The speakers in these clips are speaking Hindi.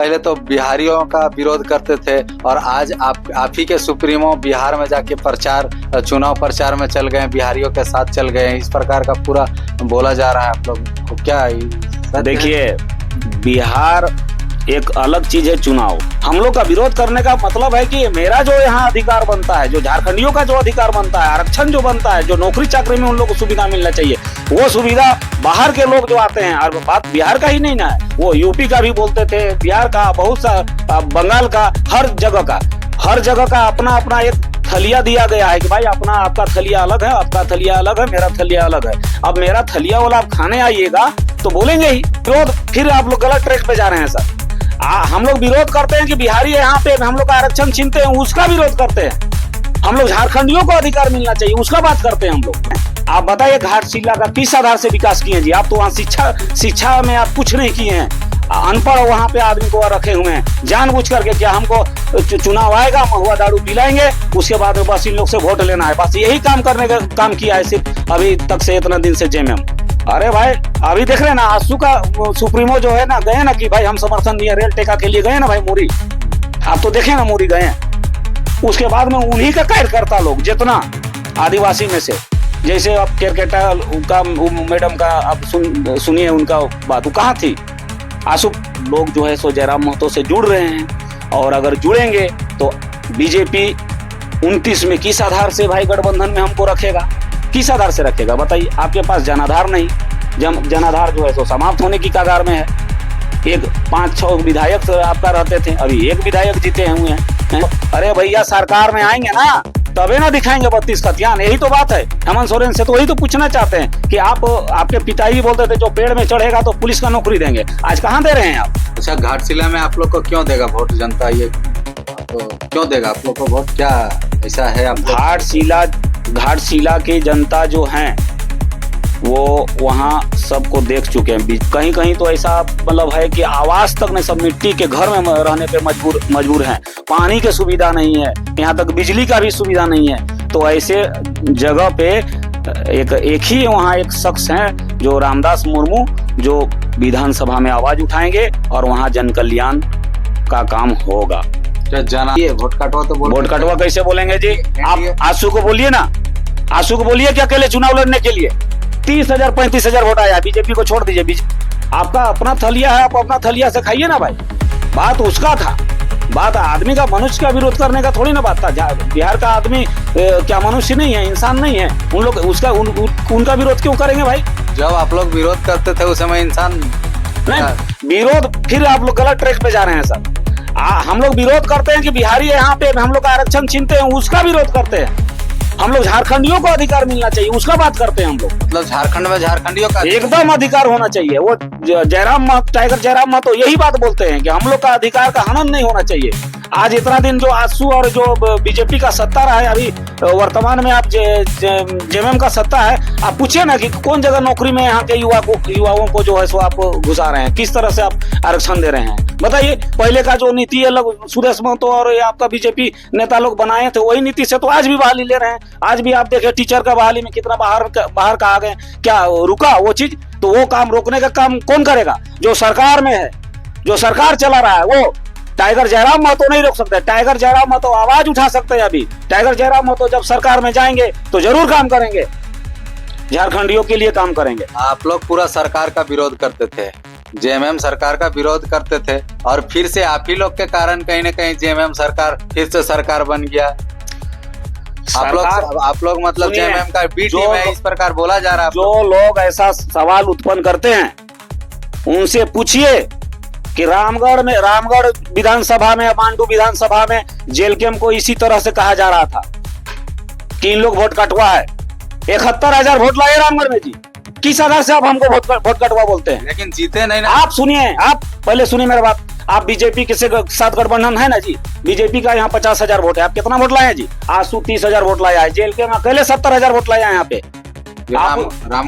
पहले तो बिहारियों का विरोध करते थे और आज आप ही के सुप्रीमो बिहार में जाके चुनाव प्रचार में चल गए, बिहारियों के साथ चल गए, इस प्रकार का पूरा बोला जा रहा है। आप लोग को क्या देखिए, बिहार एक अलग चीज है। चुनाव हम लोग का विरोध करने का मतलब है कि मेरा जो यहाँ अधिकार बनता है, जो झारखंडियों का जो अधिकार बनता है, आरक्षण जो बनता है, जो नौकरी चाकरी में उन लोगों को सुविधा मिलना चाहिए, वो सुविधा बाहर के लोग जो आते हैं, और बात बिहार का ही नहीं ना है, वो यूपी का भी बोलते थे, बिहार का, बहुत सा बंगाल का, हर जगह का अपना अपना एक थलिया दिया गया है कि भाई अपना आपका थलिया अलग है, आपका थलिया अलग है, मेरा थलिया अलग है। अब मेरा थलिया वाला आप खाने आइएगा तो बोलेंगे ही विरोध, फिर आप लोग गलत ट्रैक पे जा रहे हैं सर। हम लोग विरोध करते हैं कि बिहारी यहाँ पे हम लोग का आरक्षण छीनते हैं, उसका विरोध करते हैं। हम लोग झारखंडियों को अधिकार मिलना चाहिए, उसका बात करते हैं हम लोग। आप बताइए, घाटशिला का किस आधार से विकास किए जी? आप तो वहाँ शिक्षा में आप कुछ नहीं किए हैं। अनपढ़ वहाँ पे आदमी को रखे हुए हैं, जानबूझ करके। क्या हमको चुनाव आएगा, महुआ दारू पिलाएंगे, उसके बाद में बस इन लोग से वोट लेना है, बस यही काम करने का काम किया है सिर्फ अभी तक से, इतना दिन से जेएमएम। अरे भाई, अभी देख रहे ना, आसू का सुप्रीमो जो है ना, गए ना कि भाई हम समर्थन दिए, रेल टेका के लिए गए ना भाई मुरी। आप तो देखे ना मुरी गए हैं। उसके बाद में उन्हीं का कार्यकर्ता लोग, जितना आदिवासी में से, जैसे अब केरकेटा का मैडम का आप सुनिए उनका बात, वो कहाँ थी? आसू लोग जो है सो जयराम महतो से जुड़ रहे हैं, और अगर जुड़ेंगे तो बीजेपी 29 में किस आधार से भाई गठबंधन में हमको रखेगा? किस आधार से रखेगा बताइए? आपके पास जनाधार नहीं, जनाधार जो है सो समाप्त होने की कगार में है। एक 5-6 विधायक आपका रहते थे, अभी एक विधायक जीते हुए हैं। अरे भैया, सरकार में आएंगे ना तबे ना दिखाएंगे 32 खतियान, यही तो बात है। हेमंत सोरेन से तो वही तो पूछना चाहते हैं कि आपके पिताजी बोलते थे जो पेड़ में चढ़ेगा तो पुलिस का नौकरी देंगे, आज कहाँ दे रहे हैं आप? अच्छा, घाटशिला में आप लोग को क्यों देगा वोट जनता? ये तो क्यों देगा आप लोग को वोट? क्या ऐसा है आप? घाटशिला की जनता जो है वो वहाँ सबको देख चुके हैं। कहीं कहीं तो ऐसा मतलब है कि आवास तक नहीं, सब मिट्टी के घर में रहने पे मजबूर हैं। पानी की सुविधा नहीं है, यहाँ तक बिजली का भी सुविधा नहीं है। तो ऐसे जगह पे एक ही वहाँ एक शख्स हैं जो रामदास मुर्मू, जो विधानसभा में आवाज उठाएंगे और वहाँ जन कल्याण का काम होगा। वोट कटवा तो वोट कटवा कैसे बोलेंगे जी? आप आशु को बोलिए ना, आशु को बोलिए कि अकेले चुनाव लड़ने के लिए 30,000 35,000 वोट आया। बीजेपी को छोड़ दीजिए, आपका अपना थलिया है, आप अपना थलिया से खाइए ना भाई। बात उसका था, बात आदमी का, मनुष्य का विरोध करने का थोड़ी ना बात था। बिहार का आदमी क्या मनुष्य नहीं है, इंसान नहीं है? उन लोग उनका विरोध क्यों करेंगे भाई? जब आप लोग विरोध करते थे उस समय इंसान नहीं विरोध, फिर आप लोग गलत ट्रैक पे जा रहे हैं सर। हम लोग विरोध करते हैं कि बिहारी यहाँ पे हम लोग आरक्षण छीनते हैं, उसका विरोध करते हैं। हम लोग झारखंडियों को अधिकार मिलना चाहिए, उसका बात करते हैं हम लोग। मतलब झारखंड में झारखंडियों का एकदम अधिकार होना चाहिए। वो टाइगर जयराम महतो यही बात बोलते हैं कि हम लोग का अधिकार का हनन नहीं होना चाहिए। आज इतना दिन जो आसू और जो बीजेपी का सत्ता रहा है, अभी वर्तमान में आप जेएमएम का सत्ता है, आप पूछिए ना कि कौन जगह नौकरी में यहाँ के युवाओं को जो है सो आप घुसा रहे हैं, किस तरह से आप आरक्षण दे रहे हैं बताइए। पहले का जो नीति है सुरेश महतो और आपका बीजेपी नेता लोग बनाए थे, वही नीति से तो आज भी बहाली ले रहे हैं। आज भी आप देखें टीचर का बहाली में कितना बाहर का आ गए, क्या रुका वो चीज? तो वो काम रोकने का काम कौन करेगा? जो सरकार में है, जो सरकार चला रहा है, वो टाइगर जयराम महतो नहीं रोक सकते। टाइगर जयराम महतो आवाज उठा सकते हैं। अभी टाइगर जयराम महतो जब सरकार में जाएंगे तो जरूर काम करेंगे, झारखंडियों के लिए काम करेंगे। आप लोग पूरा सरकार का विरोध करते थे, जेएमएम सरकार का विरोध करते थे, और फिर से आप ही लोग के कारण कहीं ना कहीं जेएमएम सरकार फिर से सरकार बन गया। आप लोग मतलब जेएमएम का बी टीम है, इस प्रकार बोला जा रहा है। जो लोग ऐसा सवाल उत्पन्न करते हैं उनसे पूछिए कि रामगढ़ विधानसभा में, मांडू विधानसभा में जेल कैंप को इसी तरह से कहा जा रहा था कि इन लोग वोट कटवा है। 71,000 वोट लाए रामगढ़ में जी। किस आधार से आप हमको वोट कटवा बोलते हैं? लेकिन जीते नहीं ना। आप सुनिए, आप पहले सुनिए मेरा बात। आप बीजेपी के साथ गठबंधन है ना जी, बीजेपी का यहाँ 50,000 वोट है। आप कितना वोट लाए हैं जी? आसू 30,000 वोट लाया है, जेल के में अकेले 70,000 वोट लाया है। यहाँ पे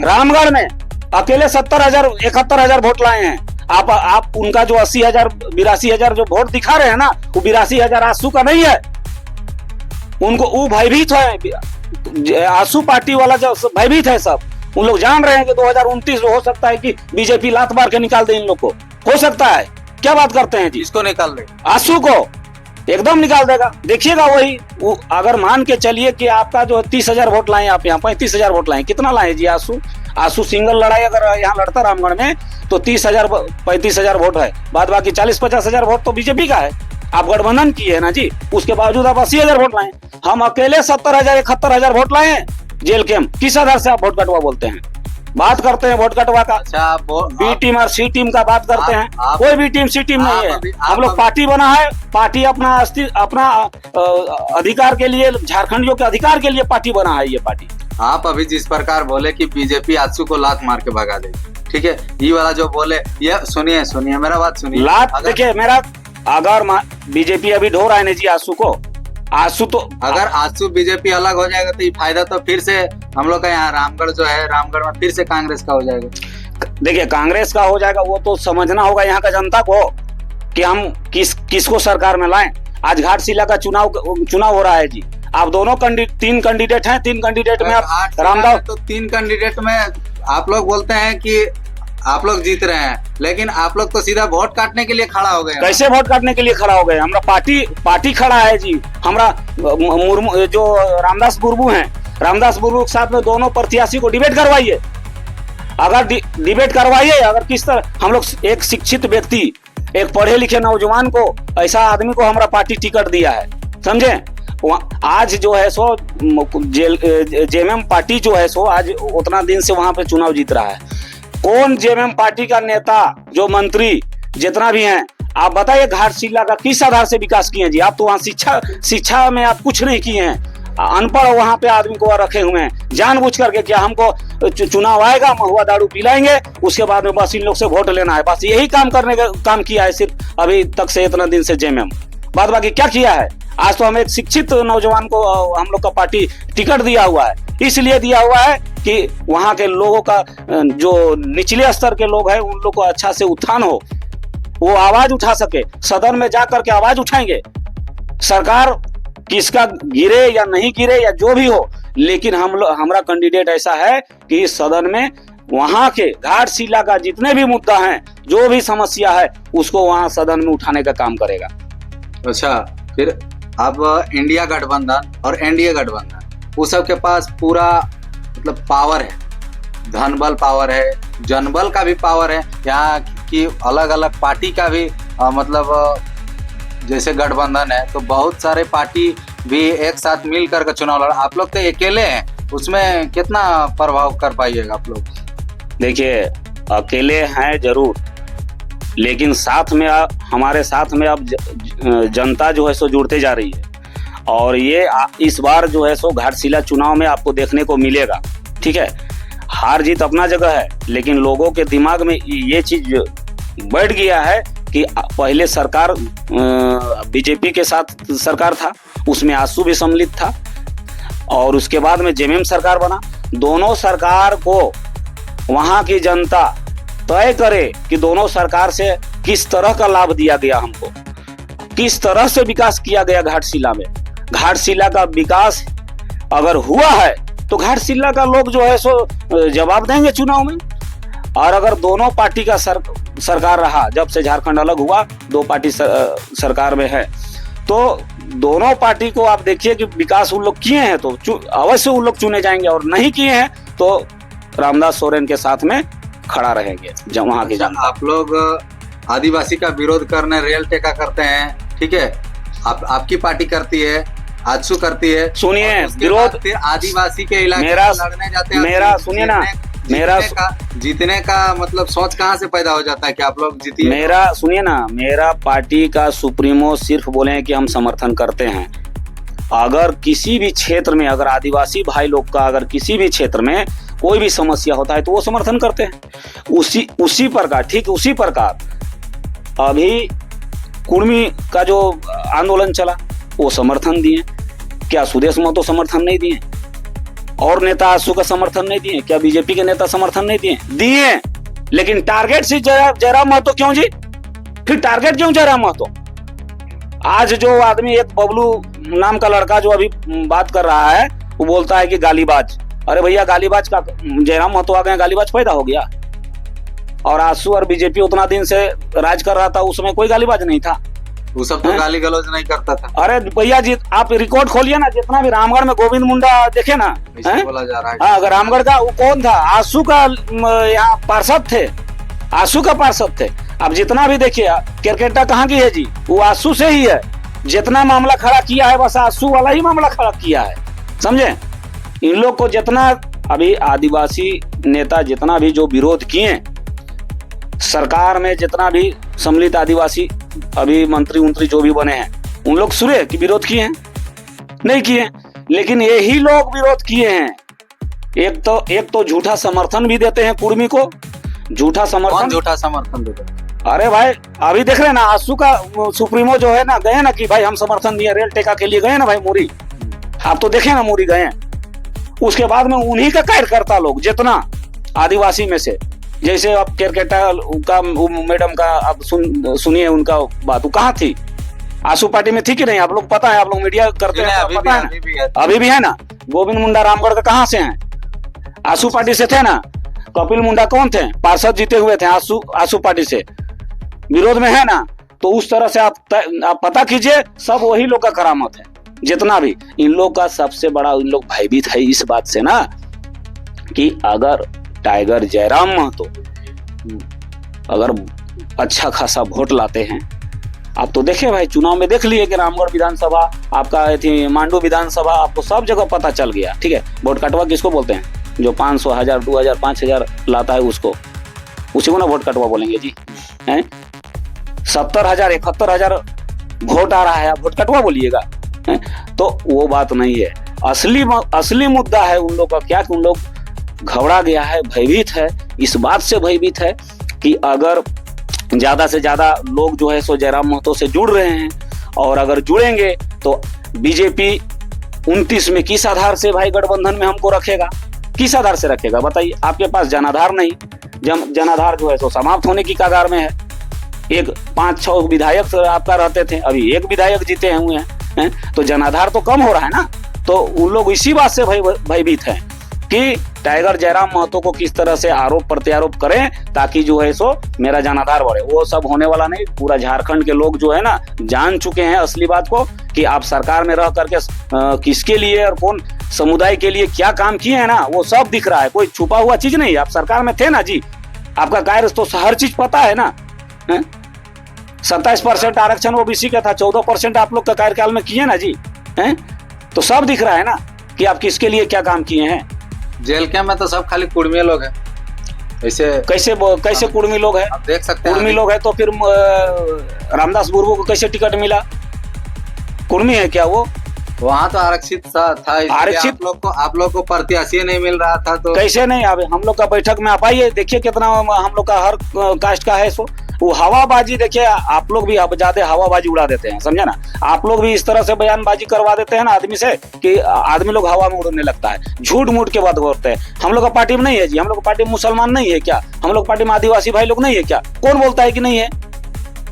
रामगढ़ में अकेले 71,000 वोट लाए हैं। आप उनका जो 80,000 82,000 जो वोट दिखा रहे हैं ना, वो 82,000 आसू का नहीं है। उनको वो भयभीत है, आसू पार्टी वाला जो भयभीत है सब। उन लोग जान रहे हैं कि 2029 हो सकता है कि बीजेपी लात मार के निकाल दे इन लोग को, हो सकता है। क्या बात करते हैं जी? इसको निकाल दे। आंसू को एकदम निकाल देगा। देखिएगा वही अगर मान के चलिए कि आपका जो 30,000 वोट लाए, आप यहाँ 35,000 वोट लाए, कितना लाए जी आंसू? आंसू सिंगल लड़ाई अगर यहाँ लड़ता रामगढ़ में तो 30,000 35,000 वोट है, बाद बाकी 40-50,000 वोट तो बीजेपी का है। आप गठबंधन किए है ना जी, उसके बावजूद आप 80,000 वोट लाए। हम अकेले 70,000 71,000 वोट लाए हैं जेल कैंप। किस आधार से आप वोट कटवा बोलते हैं? बात करते हैं वोट कटवा का। अच्छा, बी टीम और सी टीम का बात करते हैं। कोई भी टीम सी टीम नहीं है। हम लोग पार्टी बना है, पार्टी अपना अधिकार के लिए, झारखंडियों के अधिकार के लिए पार्टी बना है ये पार्टी। आप अभी जिस प्रकार बोले कि बीजेपी आंसू को लात मार के भगा दे, ठीक है, ये वाला जो बोले, ये सुनिए मेरा बात सुनिए। लात देखिए मेरा, अगर बीजेपी अभी ढो रहा है ना जी आंसू को, आंसू तो अगर आंसू बीजेपी अलग हो जाएगा तो ये फायदा तो फिर से हम लोग का यहाँ रामगढ़ जो है, रामगढ़ में फिर से कांग्रेस का हो जाएगा। देखिए कांग्रेस का हो जाएगा, वो तो समझना होगा यहाँ का जनता को कि हम किसको सरकार में लाएं। आज घाटशिला का चुनाव हो रहा है जी। आप दोनों तीन कैंडिडेट हैं, तीन कैंडिडेट में आप रामदास, तो 3 कैंडिडेट में आप लोग बोलते हैं कि आप लोग जीत रहे हैं, लेकिन आप लोग तो सीधा वोट काटने के लिए खड़ा हो गए। कैसे वोट काटने के लिए खड़ा हो गए? हमरा पार्टी खड़ा है जी। हमरा मुर्मू जो रामदास मुर्मू हैं, रामदास मुर्मू के साथ में दोनों प्रत्याशी को डिबेट करवाइए। अगर डिबेट करवाइए, अगर किस तरह हम लोग एक शिक्षित व्यक्ति, एक पढ़े लिखे नौजवान को, ऐसा आदमी को हमारा पार्टी टिकट दिया है, समझे। आज जो है सो जेएमएम पार्टी जो है सो आज उतना दिन से वहां पे चुनाव जीत रहा है। कौन जेएमएम पार्टी का नेता, जो मंत्री जितना भी हैं, आप बताइए घाटशिला का किस आधार से विकास किए हैं जी? आप तो वहाँ शिक्षा में आप कुछ नहीं किए हैं। अनपढ़ वहां पे आदमी को रखे हुए हैं जानबूझ करके। क्या हमको चुनाव आएगा, महुआ दारू पिलाएंगे, उसके बाद में बस इन लोग से वोट लेना है, बस यही काम किया है सिर्फ अभी तक से, इतना दिन से जेएमएम। बाद बाकी क्या किया है? आज तो हम एक शिक्षित नौजवान को हम लोग का पार्टी टिकट दिया हुआ है, इसलिए दिया हुआ है कि वहां के लोगों का, जो निचले स्तर के लोग हैं, उन लोग को अच्छा से उत्थान हो, वो आवाज उठा सके, सदन में जाकर के आवाज उठाएंगे। सरकार किसका गिरे या नहीं गिरे या जो भी हो, लेकिन हमारा कैंडिडेट ऐसा है कि सदन में वहां के घाटशिला का जितने भी मुद्दा हैं, जो भी समस्या है, उसको वहां सदन में उठाने का काम करेगा। अच्छा, फिर अब इंडिया गठबंधन और एनडीए गठबंधन, वो सब के पास पूरा मतलब पावर है, धन बल पावर है, जनबल का भी पावर है। यहाँ की अलग अलग पार्टी का भी मतलब जैसे गठबंधन है तो बहुत सारे पार्टी भी एक साथ मिल करके चुनाव लड़ा। आप लोग तो अकेले हैं, उसमें कितना प्रभाव कर पाइएगा आप लोग? देखिए अकेले हैं जरूर, लेकिन साथ में हमारे साथ में अब जनता जो है सो जुड़ते जा रही है। और ये इस बार जो है सो घाटशिला चुनाव में आपको देखने को मिलेगा। ठीक है, हार जीत अपना जगह है, लेकिन लोगों के दिमाग में ये चीज बैठ गया है कि पहले सरकार बीजेपी के साथ सरकार था, उसमें आंसू भी सम्मिलित था, और उसके बाद में जेएमएम सरकार बना। दोनों सरकार को वहां की जनता तय करे कि दोनों सरकार से किस तरह का लाभ दिया गया, हमको किस तरह से विकास किया गया घाटशिला में। घाटशिला का विकास अगर हुआ है तो घाटशिला का लोग जो है सो जवाब देंगे चुनाव में। और अगर दोनों पार्टी का सरकार रहा, जब से झारखंड अलग हुआ 2 पार्टी सरकार में है, तो दोनों पार्टी को आप देखिए कि विकास उन लोग किए हैं तो अवश्य उन लोग चुने जाएंगे, और नहीं किए हैं तो रामदास सोरेन के साथ में खड़ा रहेंगे जब वहां के जनता। आप लोग आदिवासी का विरोध करने रेल टेका करते हैं, ठीक है, आपकी पार्टी करती है, आजसू करती है। सुनिए, विरोध फिर आदिवासी के इलाके में लड़ने जाते हैं। मेरा सुनिए ना, मेरा जीतने का मतलब सोच कहाँ से पैदा हो जाता है कि आप लोग जीतिए? मेरा सुनिए ना, मेरा पार्टी का सुप्रीमो सिर्फ बोले हैं कि हम समर्थन करते हैं। अगर किसी भी क्षेत्र में, अगर आदिवासी भाई लोग का अगर किसी भी क्षेत्र में कोई भी समस्या होता है तो वो समर्थन करते हैं। उसी प्रकार, ठीक उसी प्रकार अभी कुर्मी का जो आंदोलन चला, वो समर्थन दिए। क्या सुदेश महतो समर्थन नहीं दिए? और नेता आंसू का समर्थन नहीं दिए? क्या बीजेपी के नेता समर्थन नहीं दिए? दिए, लेकिन टारगेट से जयराम महतो क्यों जी? फिर टारगेट क्यों जयराम महतो? आज जो आदमी, एक बबलू नाम का लड़का जो अभी बात कर रहा है, वो बोलता है कि गालीबाज। अरे भैया, गालीबाज का जयराम महतो आ गए, गालीबाज पैदा हो गया? और आसू और बीजेपी उतना दिन से राज कर रहा था, उसमें कोई गालीबाज नहीं था। वो सब तो गाली गलौज नहीं करता था। अरे भैया जी आप रिकॉर्ड खोलिए ना, जितना भी रामगढ़ में गोविंद मुंडा देखे ना, ऐसे बोला जा रहा है। हाँ, अगर रामगढ़ का वो कौन था, आसू का यहाँ पार्षद थे, आसू का पार्षद थे। अब जितना भी देखिए केरकेटा कहाँ की है जी, वो आसू से ही है। जितना मामला खड़ा किया है बस आसू वाला ही मामला खड़ा किया है, समझे। इन लोग को जितना अभी आदिवासी नेता जितना भी जो विरोध किए सरकार में, जितना भी सम्मिलित आदिवासी अभी मंत्री उंत्री जो भी बने हैं, उन लोग सुने कि विरोध किए हैं? नहीं किए। लेकिन यही लोग विरोध किए हैं। एक तो झूठा समर्थन भी देते हैं कुर्मी को, झूठा समर्थन। झूठा समर्थन देते हैं? अरे भाई अभी देख रहे हैं ना, आसू का सुप्रीमो जो है ना, गए ना कि भाई हम समर्थन दिए, रेल टेका के लिए गए ना भाई मुरी, आप तो देखे ना मुरी गए। उसके बाद में उन्हीं का कार्यकर्ता लोग जितना आदिवासी में से, जैसे अब केरकेटा का मैडम का आप सुनिए उनका बात, वो कहाँ थी? आसू पार्टी में थी कि नहीं? आप लोग पता है, आप लोग मीडिया करते हैं, पता है ना, अभी भी है ना। गोविंद मुंडा रामगढ़ का कहाँ से हैं? आसू पार्टी से थे ना। कपिल मुंडा कौन थे? पार्षद जीते हुए थे आसू पार्टी से, विरोध में है ना। तो उस तरह से आप पता कीजिए, सब वही लोग का करामत है जितना भी। इन लोग का सबसे बड़ा, इन लोग भयभीत है इस बात से ना कि अगर टाइगर जयराम महतो अगर अच्छा खासा वोट लाते हैं, आप तो देखे भाई चुनाव में देख लिए कि रामगढ़ विधानसभा आपका थी, मांडू विधानसभा, आपको सब जगह पता चल गया। ठीक है, वोट कटवा किसको बोलते हैं? जो 500, 1000, 2000, 5000 लाता है उसको, उसी को ना वोट कटवा बोलेंगे जी। 70,000, 71,000 वोट आ रहा है, आप वोट कटवा बोलिएगा? तो वो बात नहीं है। असली मुद्दा है उन लोग का क्या, कि उन लोग घबरा गया है, भयभीत है। इस बात से भयभीत है कि अगर ज्यादा से ज्यादा लोग जो है सो जयराम महतो से जुड़ रहे हैं, और अगर जुड़ेंगे तो बीजेपी 29 में किस आधार से भाई गठबंधन में हमको रखेगा? किस आधार से रखेगा बताइए? आपके पास जनाधार नहीं, जनाधार जो है सो समाप्त होने की कगार में है। एक 5-6 विधायक आपका रहते थे, अभी एक विधायक जीते हुए हैं, तो जनाधार तो कम हो रहा है ना। तो उन लोग इसी बात से भयभीत हैं कि टाइगर जयराम महतो को किस तरह से आरोप प्रत्यारोप करें ताकि जो है सो मेरा जनाधार बढ़े। वो सब होने वाला नहीं। पूरा झारखंड के लोग जो है ना जान चुके हैं असली बात को, कि आप सरकार में रह करके किसके लिए और कौन समुदाय के लिए क्या काम किए हैं ना, वो सब दिख रहा है। कोई छुपा हुआ चीज नहीं है। आप सरकार में थे ना जी, आपका कार्य तो हर चीज पता है ना। 27% आरक्षण ओबीसी का था, 14% आप लोग का कार्यकाल में किए ना जी। तो सब दिख रहा है ना कि आप किसके लिए क्या काम किए हैं। जेल के में तो सब खाली कुर्मी लोग हैं। कैसे कुर्मी लोग हैं? आप देख सकते हैं कुर्मी लोग हैं तो फिर रामदास मुर्मू को कैसे टिकट मिला? कुर्मी है क्या वो? वहाँ तो आरक्षित था। आरक्षित आप लोग को प्रत्याशी नहीं मिल रहा था तो कैसे नहीं? अब हम लोग का बैठक में आप आइए, देखिए कितना हम लोग का हर कास्ट का है सो। वो हवाबाजी देखिए, आप लोग भी अब ज्यादा हवाबाजी उड़ा देते हैं, समझे ना। आप लोग भी इस तरह से बयानबाजी करवा देते हैं ना आदमी से कि आदमी लोग हवा में उड़ने लगता है, झूठ मूठ के बात करते हैं। हम लोग का पार्टी में नहीं है जी, हम लोग का पार्टी में मुसलमान नहीं है क्या? हम लोग पार्टी में आदिवासी भाई लोग नहीं है क्या? कौन बोलता है कि नहीं है?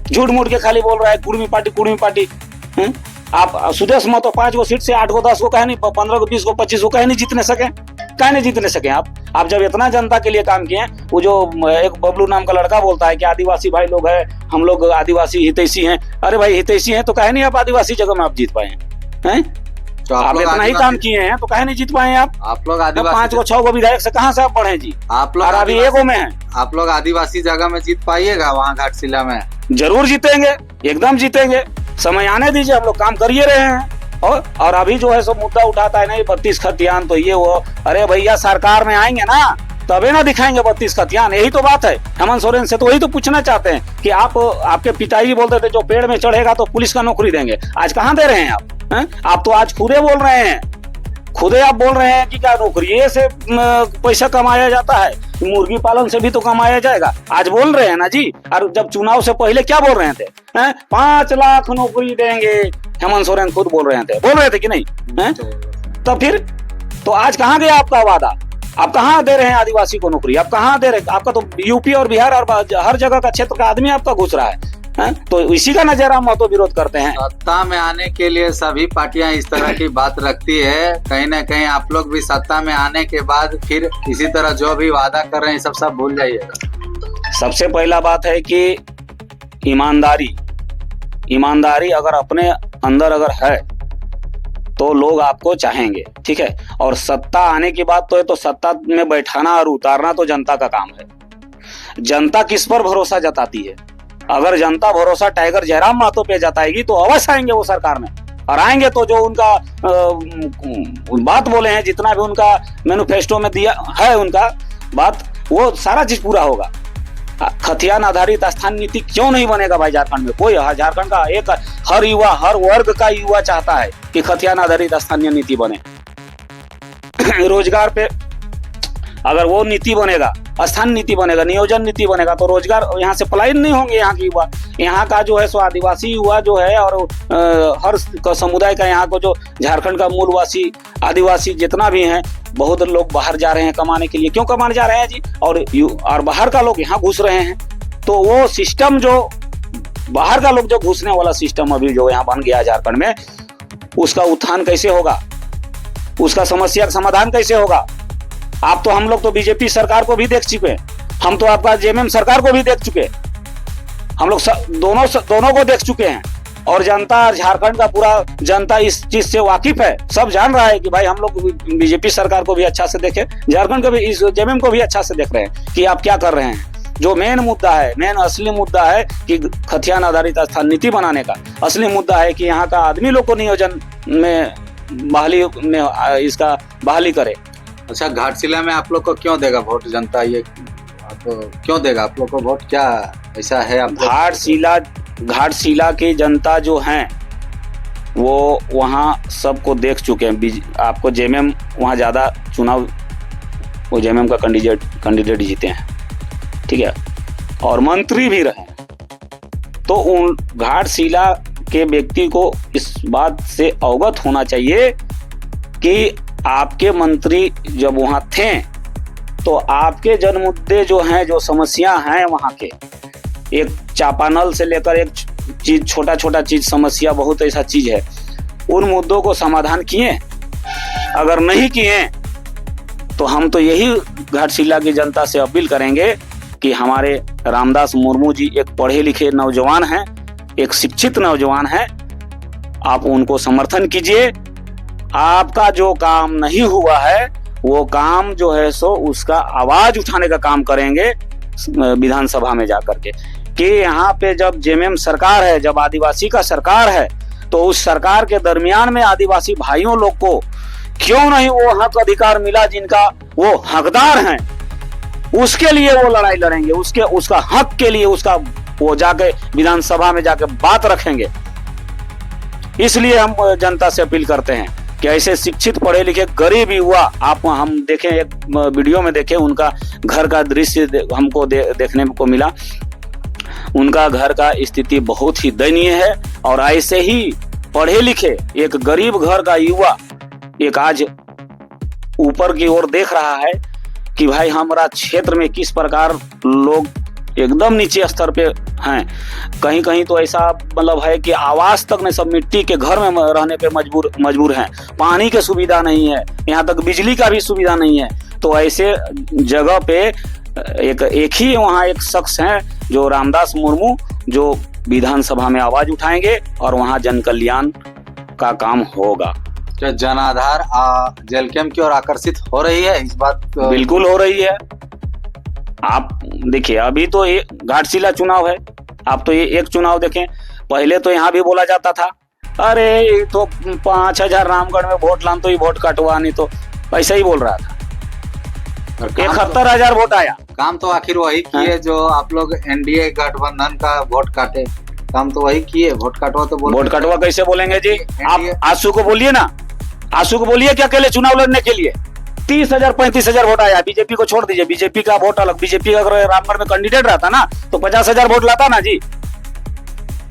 झूठ मूठ के खाली बोल रहा है कुर्मी पार्टी। आप सुदेश महतो 5 गो सीट से 8 गो 10 गो कहे नहीं, 15 गो 20 गो 25 गो कहे नहीं जीतने सके आप जब इतना जनता के लिए काम किए। वो जो एक बबलू नाम का लड़का बोलता है कि आदिवासी भाई लोग है, हम लोग आदिवासी हितैषी हैं। अरे भाई हितैषी हैं तो कहे नहीं आप आदिवासी जगह में आप जीत पाए हैं? तो आप इतना ही काम किए हैं तो कहे नहीं जीत पाए आप लोग आदिवासी 5 गो 6 गो विधायक से कहाँ से आप बढ़े जी? आप लोग अभी एगो में है। आप लोग आदिवासी जगह में जीत पाइएगा? वहाँ घाटशिला में जरूर जीतेंगे, एकदम जीतेंगे। समय आने दीजिए, हम लोग काम करिए रहे हैं। और अभी जो है सो मुद्दा उठाता है नहीं 32 खतियान तो ये वो। अरे भैया सरकार में आएंगे ना तबे ना दिखाएंगे 32 खतियान, यही तो बात है। हेमंत सोरेन से तो वही तो पूछना चाहते हैं कि आपके पिताजी बोलते थे जो पेड़ में चढ़ेगा तो पुलिस का नौकरी देंगे, आज कहाँ दे रहे हैं आप? आप तो आज खुदे बोल रहे हैं, खुदे आप बोल रहे हैं कि क्या नौकरी से पैसा कमाया जाता है, मुर्गी पालन से भी तो कमाया जाएगा, आज बोल रहे हैं ना जी। और जब चुनाव से पहले क्या बोल रहे थे? 5 लाख नौकरी देंगे, हेमंत सोरेन खुद बोल रहे थे कि नहीं? तो फिर तो आज कहाँ गया आपका वादा? आप कहाँ दे रहे हैं आदिवासी को नौकरी? आप कहाँ दे रहे हैं? आपका तो यूपी और बिहार और हर जगह का क्षेत्र का आदमी आपका घुस रहा है। तो इसी का जयराम महतो विरोध करते हैं। सत्ता में आने के लिए सभी पार्टियां इस तरह की बात रखती है। कहीं ना कहीं आप लोग भी सत्ता में आने के बाद फिर इसी तरह जो भी वादा कर रहे हैं सब भूल जाइएगा। सबसे पहला बात है कि ईमानदारी अगर अपने अंदर अगर है तो लोग आपको चाहेंगे, ठीक है। और सत्ता आने की बात तो है, तो सत्ता में बैठाना और उतारना तो जनता का काम है। जनता किस पर भरोसा जताती है? अगर जनता भरोसा टाइगर जयराम महतो पे जताएगी तो अवश्य आएंगे वो सरकार में, और आएंगे तो जो उनका बात बोले हैं, जितना भी उनका मैनिफेस्टो में दिया है उनका बात, वो सारा चीज पूरा होगा। खतियान आधारित स्थान नीति क्यों नहीं बनेगा भाई झारखंड में? कोई झारखंड का एक हर युवा, हर वर्ग का युवा चाहता है कि खतियान आधारित स्थानीय नीति बने। रोजगार पे अगर वो नीति बनेगा, स्थान नीति बनेगा, नियोजन नीति बनेगा, तो रोजगार यहाँ से पलायन नहीं होंगे यहाँ के युवा। यहाँ का जो है सो आदिवासी युवा जो है, और हर समुदाय का यहाँ को जो झारखंड का मूलवासी आदिवासी जितना भी हैं, बहुत लोग बाहर जा रहे हैं कमाने के लिए। क्यों कमाने जा रहे हैं जी? और बाहर का लोग यहाँ घुस रहे हैं। तो वो सिस्टम जो बाहर का लोग जो घुसने वाला सिस्टम अभी जो यहाँ बन गया झारखंड में, उसका उत्थान कैसे होगा? उसका समस्या का समाधान कैसे होगा? आप तो, हम लोग तो बीजेपी सरकार को भी देख चुके, हम तो आपका जेएमएम सरकार को भी देख चुके, हम लोग दोनों को देख चुके हैं। और जनता, झारखंड का पूरा जनता इस चीज से वाकिफ है, सब जान रहा है कि भाई हम लोग बीजेपी सरकार को भी अच्छा से देखे, झारखंड को भी, इस जेएमएम को भी अच्छा से देख रहे हैं कि आप क्या कर रहे हैं। जो मेन मुद्दा है, मेन असली मुद्दा है कि खतियान आधारित स्थान नीति बनाने का असली मुद्दा है कि यहाँ का आदमी लोग को नियोजन में बहाली में इसका बहाली करे। अच्छा, घाटशिला में आप लोग को क्यों देगा वोट जनता? ये तो क्यों देगा आप लोग को वोट? क्या ऐसा है आप? घाटशिला की जनता जो है वो वहाँ सबको देख चुके हैं। आपको जेएमएम वहाँ ज्यादा चुनाव, वो जेएमएम का कैंडिडेट जीते हैं, ठीक है, और मंत्री भी रहे। तो उन घाटशिला के व्यक्ति को इस बात से अवगत होना चाहिए कि आपके मंत्री जब वहां थे तो आपके जन मुद्दे जो हैं, जो समस्या हैं वहां के, एक चापानल से लेकर एक चीज, छोटा छोटा चीज समस्या, बहुत ऐसा चीज है, उन मुद्दों को समाधान किए? अगर नहीं किए तो हम तो यही घाटशिला की जनता से अपील करेंगे कि हमारे रामदास मुर्मू जी एक पढ़े लिखे नौजवान हैं, एक शिक्षित नौजवान हैं, आप उनको समर्थन कीजिए। आपका जो काम नहीं हुआ है वो काम जो है सो उसका आवाज उठाने का काम करेंगे विधानसभा में जाकर के, कि यहाँ पे जब जेएमएम सरकार है, जब आदिवासी का सरकार है, तो उस सरकार के दरमियान में आदिवासी भाइयों लोग को क्यों नहीं वो हक अधिकार मिला जिनका वो हकदार हैं, उसके लिए वो लड़ाई लड़ेंगे, उसका हक के लिए उसका वो जाके विधानसभा में जाके बात रखेंगे। इसलिए हम जनता से अपील करते हैं कि ऐसे शिक्षित पढ़े लिखे गरीब युवा, आप हम देखें, एक वीडियो में देखें, उनका घर का दृश्य हमको देखने को मिला। उनका घर का स्थिति बहुत ही दयनीय है, और ऐसे ही पढ़े लिखे एक गरीब घर का युवा एक आज ऊपर की ओर देख रहा है कि भाई हमारा क्षेत्र में किस प्रकार लोग एकदम नीचे स्तर पे हैं। कहीं कहीं तो ऐसा मतलब है कि आवास तक में सब मिट्टी के घर में रहने पे मजबूर हैं, पानी की सुविधा नहीं है, यहाँ तक बिजली का भी सुविधा नहीं है। तो ऐसे जगह पे एक ही वहाँ एक शख्स हैं जो रामदास मुर्मू, जो विधानसभा में आवाज उठाएंगे और वहाँ जन कल्याण का काम होगा। क्या जनाधार जेलकेम की ओर आकर्षित हो रही है इस बात? बिल्कुल हो रही है। आप देखिए, अभी तो ये घाटशिला चुनाव है, आप तो ये एक चुनाव देखें, पहले तो यहाँ भी बोला जाता था अरे तो 5,000 रामगढ़ में वोट लान तो ही वोट कटवा, नहीं तो ऐसा ही बोल रहा था। 71,000 वोट आया। काम तो आखिर वही किए जो आप लोग एनडीए गठबंधन का वोट काटे, काम तो वही किए। वोट कटवा तो वोट कटवा कैसे बोलेंगे जी? आप आंसू को बोलिए ना, आंसू को बोलिए कि अकेले चुनाव लड़ने के लिए 30,000 35,000 वोट आया। बीजेपी को छोड़ दीजिए, बीजेपी का वोट अलग। बीजेपी अगर रामगढ़ में कैंडिडेट रहता ना तो 50,000 वोट लाता ना जी।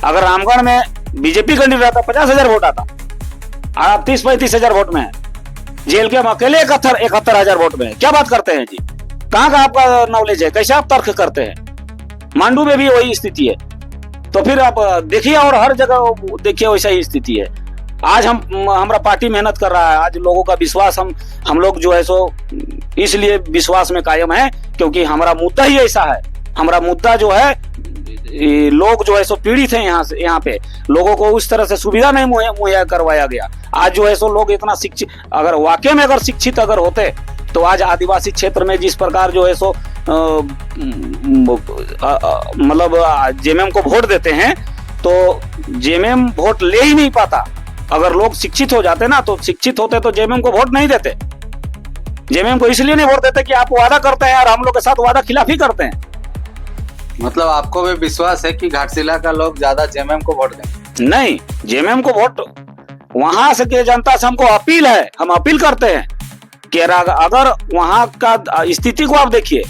अगर रामगढ़ में बीजेपी कैंडिडेट रहता 50,000 वोट आता। आप 30-35,000 वोट में है, जेल के हम अकेले 71,000 वोट में है। क्या बात करते हैं जी? कहाँ का आपका नॉलेज है? कैसे आप तर्क करते हैं? मांडू में भी वही स्थिति है, तो फिर आप देखिए, और हर जगह देखिए वैसा ही स्थिति है। आज हमारा पार्टी मेहनत कर रहा है, आज लोगों का विश्वास हम लोग जो है सो इसलिए विश्वास में कायम है क्योंकि हमारा मुद्दा ही ऐसा है। हमारा मुद्दा जो है, ये लोग जो है सो पीड़ित है यहाँ से, यहाँ पे लोगों को उस तरह से सुविधा नहीं मुहैया करवाया गया। आज जो है सो लोग इतना शिक्षित, अगर वाकई में अगर शिक्षित अगर होते तो आज आदिवासी क्षेत्र में जिस प्रकार जो है सो मतलब जेएमएम को वोट देते हैं, तो जेएमएम वोट ले ही नहीं पाता। अगर लोग शिक्षित हो जाते ना, तो शिक्षित होते तो जेएमएम को वोट नहीं देते। जेएमएम को इसलिए नहीं वोट देते कि आप वादा करते हैं और हम लोग के साथ वादा खिलाफी करते हैं। मतलब आपको भी विश्वास है कि घाटशिला का लोग ज्यादा जेएमएम को वोट दें? नहीं, जेएमएम को वोट वहां से के जनता से हमको अपील है, हम अपील करते हैं कि अगर वहां का स्थिति को आप देखिए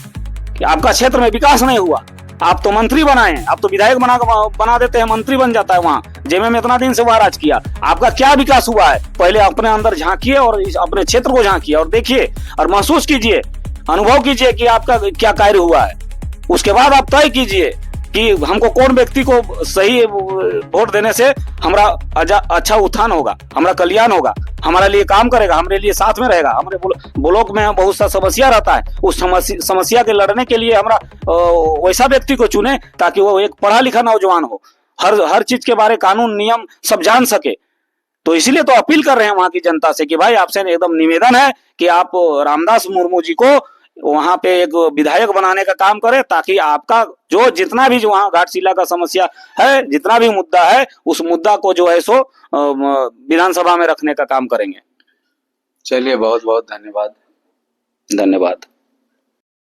कि आपका क्षेत्र में विकास नहीं हुआ, आप तो मंत्री बनाए हैं, आप तो विधायक बना देते हैं, मंत्री बन जाता है वहां। जेएमएम इतना दिन से वहां राज किया, आपका क्या विकास हुआ है? पहले अपने अंदर झांकिए और अपने क्षेत्र को झांकिए और देखिए और महसूस कीजिए, अनुभव कीजिए कि आपका क्या कार्य हुआ है। उसके बाद आप तय कीजिए कि हमको कौन व्यक्ति को सही वोट देने से हमारा अच्छा उत्थान होगा, हमारा कल्याण होगा, हमारे लिए काम करेगा, हमारे लिए साथ में रहेगा। हमारे ब्लॉक में बहुत सा समस्या रहता है, उस समस्या के लड़ने के लिए हमारा वैसा व्यक्ति को चुने ताकि वो एक पढ़ा लिखा नौजवान हो, हर चीज के बारे कानून नियम सब जान सके। तो इसलिए तो अपील कर रहे हैं वहां की जनता से कि भाई आपसे एकदम निवेदन है कि आप रामदास मुर्मू जी को वहां पे एक विधायक बनाने का काम करें, ताकि आपका जो जितना भी जो वहां घाटशिला का समस्या है, जितना भी मुद्दा है, उस मुद्दा को जो है सो विधानसभा में रखने का काम करेंगे। चलिए, बहुत बहुत धन्यवाद। धन्यवाद।